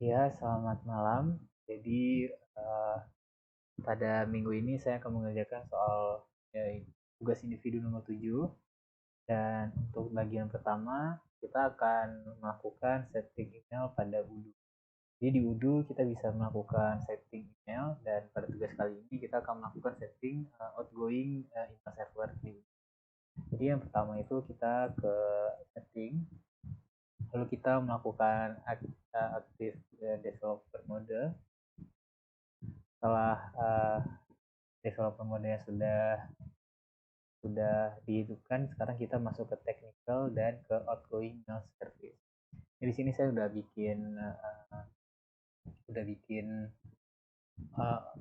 Ya, selamat malam. Jadi, eh, pada minggu ini saya akan mengerjakan soal tugas individu nomor 7. Dan untuk bagian pertama, kita akan melakukan setting email pada Udo. Jadi di Udo kita bisa melakukan setting email, dan pada tugas kali ini kita akan melakukan setting outgoing email server di Udo. Jadi yang pertama itu kita ke setting, lalu kita melakukan aktif developer mode. Setelah developer mode sudah dihidupkan, sekarang kita masuk ke technical dan ke outgoing mail service. Jadi di sini saya udah bikin uh,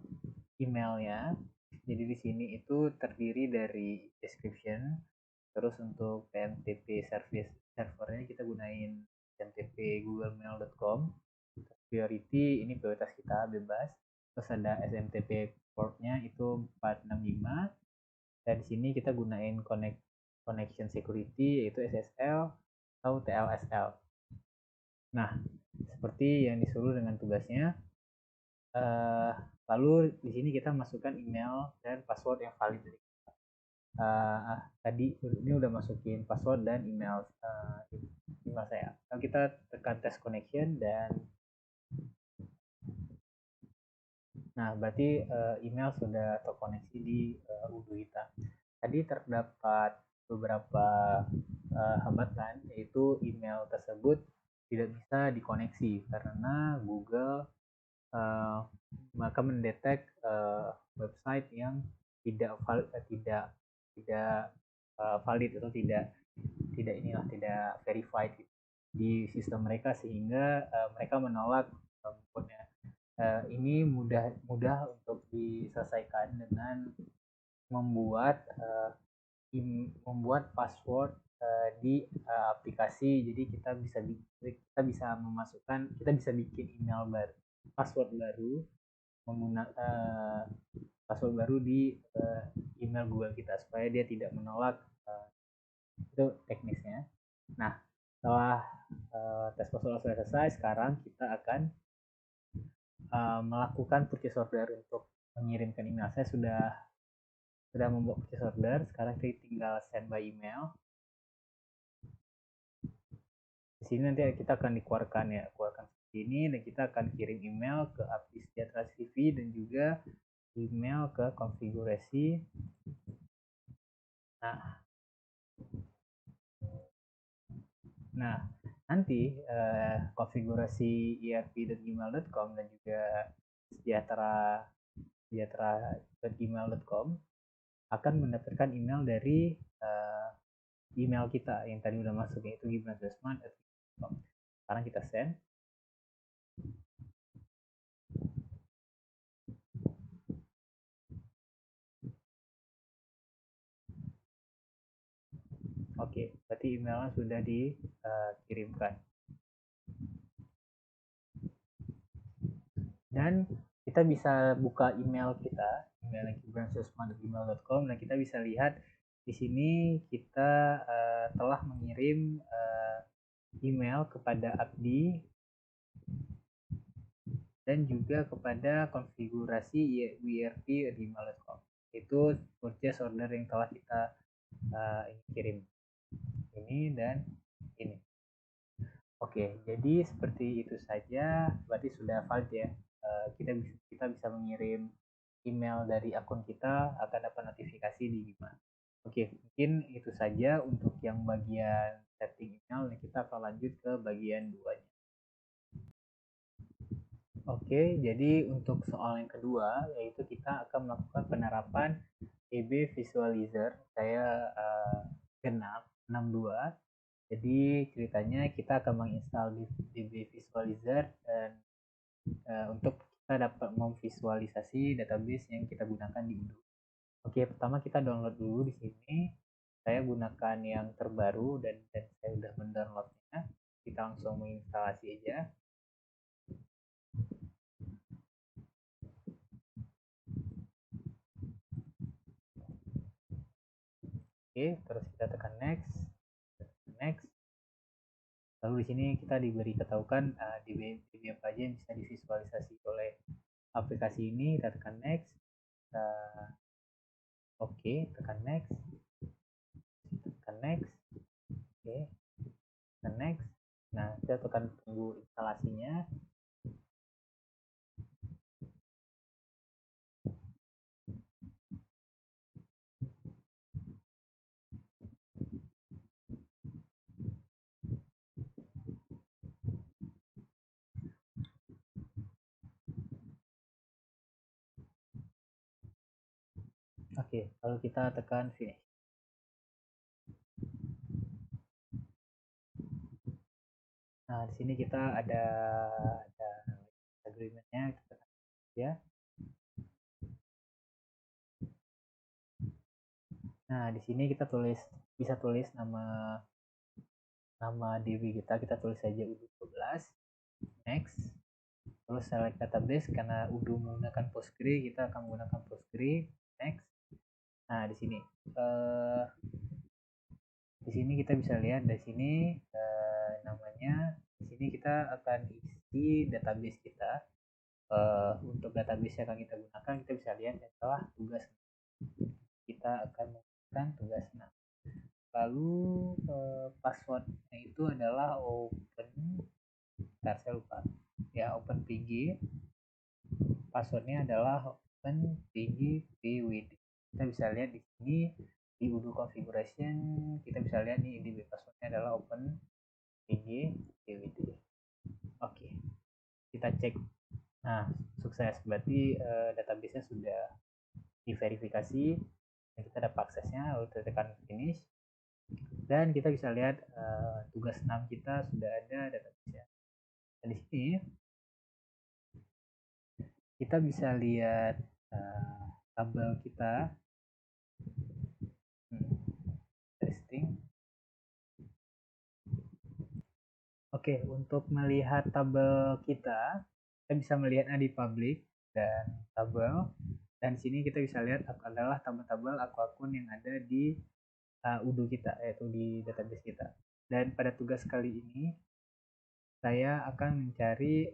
emailnya. Jadi di sini itu terdiri dari description, terus untuk PMTP service servernya kita gunain PMTP googlemail.com. Priority ini prioritas kita bebas. Terus ada SMTP portnya itu 465. Dan di sini kita gunain connection security yaitu SSL atau TLSL. Nah, seperti yang disuruh dengan tugasnya. Lalu di sini kita masukkan email dan password yang valid. Tadi ini udah masukin password dan email saya. Lalu kita tekan test connection dan berarti email sudah terkoneksi di Udo kita. Tadi terdapat beberapa hambatan, yaitu email tersebut tidak bisa dikoneksi karena Google maka mendetek website yang tidak valid, valid atau tidak verified di sistem mereka, sehingga mereka menolak ini mudah untuk diselesaikan dengan membuat password di aplikasi. Jadi kita bisa bikin email baru, password baru, menggunakan password baru di email Google kita supaya dia tidak menolak. Itu teknisnya. Nah, setelah tes password selesai, sekarang kita akan melakukan purchase order untuk mengirimkan email. Saya sudah membuat purchase order. Sekarang kita tinggal send by email. Di sini nanti kita akan keluarkan seperti ini, dan kita akan kirim email ke API Sejahtera CV dan juga email ke konfigurasi. Nah, nanti konfigurasi erp.gmail.com dan juga sejahtera.gmail.com akan mendapatkan email dari email kita yang tadi udah masuk, yaitu gibran.com. Sekarang kita send. Oke, berarti emailnya sudah dikirimkan. Dan kita bisa buka email kita, email gibran.gmail.com, dan kita bisa lihat di sini kita telah mengirim email kepada Abdi dan juga kepada konfigurasi wirp@gmail.com. Itu purchase order yang telah kita kirim, ini dan ini. Oke, jadi seperti itu saja. Berarti sudah valid ya. Kita bisa mengirim email dari akun kita, akan dapat notifikasi di Bima. Oke, mungkin itu saja untuk yang bagian setting email. Kita akan lanjut ke bagian 2-nya. Oke, jadi untuk soal yang kedua, yaitu kita akan melakukan penerapan DB Visualizer. Saya genap 62. Jadi ceritanya kita akan menginstal DB Visualizer dan untuk kita dapat memvisualisasi database yang kita gunakan di Udo. Oke, pertama kita download dulu di sini. Saya gunakan yang terbaru dan saya sudah mendownloadnya. Kita langsung menginstalasi aja. Oke, terus kita tekan next. Lalu di sini kita diberi ketahukan DB apa aja yang bisa divisualisasi oleh aplikasi ini. Kita tekan next. Kita oke, tekan next. Tekan next. Oke, tekan next. Nah, kita tekan tunggu instalasinya. Oke, lalu kita tekan finish. Nah, di sini kita ada agreement-nya, kita tekan ya. Nah, di sini kita bisa tulis nama DB kita tulis saja udu12, next. Terus select database, karena udu menggunakan Postgre, kita akan menggunakan Postgre, next. Nah, di sini kita bisa lihat dari sini namanya. Di sini kita akan isi database kita. Untuk database yang akan kita gunakan, kita bisa lihat adalah tugas. Kita akan menggunakan tugas 6. Lalu passwordnya itu adalah saya lupa ya, open pg. Passwordnya adalah open pg pwd. Kita bisa lihat di sini di udo configuration, kita bisa lihat nih DB passwordnya adalah open pg pwd. Oke, kita cek. Nah, sukses, berarti database-nya sudah diverifikasi dan kita dapat aksesnya. Lalu kita tekan finish dan kita bisa lihat tugas 6 kita sudah ada database-nya. Dan di sini kita bisa lihat tabel kita. Testing. Oke, untuk melihat tabel kita bisa melihat di public dan tabel. Dan sini kita bisa lihat adalah tabel-tabel akun yang ada di udo kita, yaitu di database kita. Dan pada tugas kali ini saya akan mencari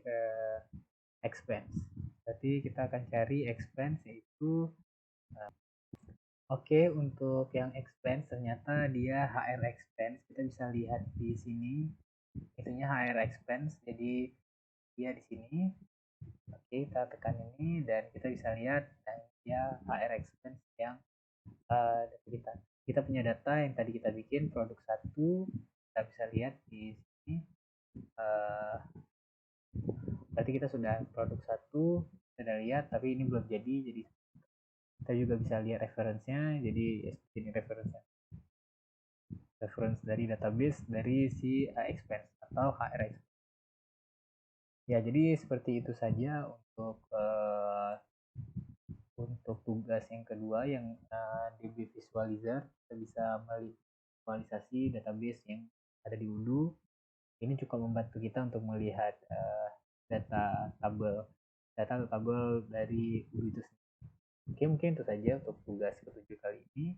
expense. Berarti kita akan cari expense, yaitu oke, untuk yang expense ternyata dia HR expense. Kita bisa lihat di sini itunya HR expense. Jadi dia di sini. Oke, kita tekan ini dan kita bisa lihat dia HR expense yang kita punya data yang tadi kita bikin produk 1. Kita bisa lihat di sini. Berarti kita sudah produk 1 sudah lihat, tapi ini belum jadi. Jadi kita juga bisa lihat referensinya. Jadi ini reference dari database dari si expense atau HR expense. Ya, jadi seperti itu saja untuk tugas yang kedua, yang DB Visualizer. Kita bisa visualisasi database yang ada di udo. Ini cukup membantu kita untuk melihat data tabel dari udo itu sendiri. Oke, mungkin itu saja untuk tugas ke-7 kali ini.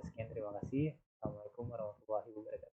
Sekian, terima kasih. Assalamualaikum warahmatullahi wabarakatuh.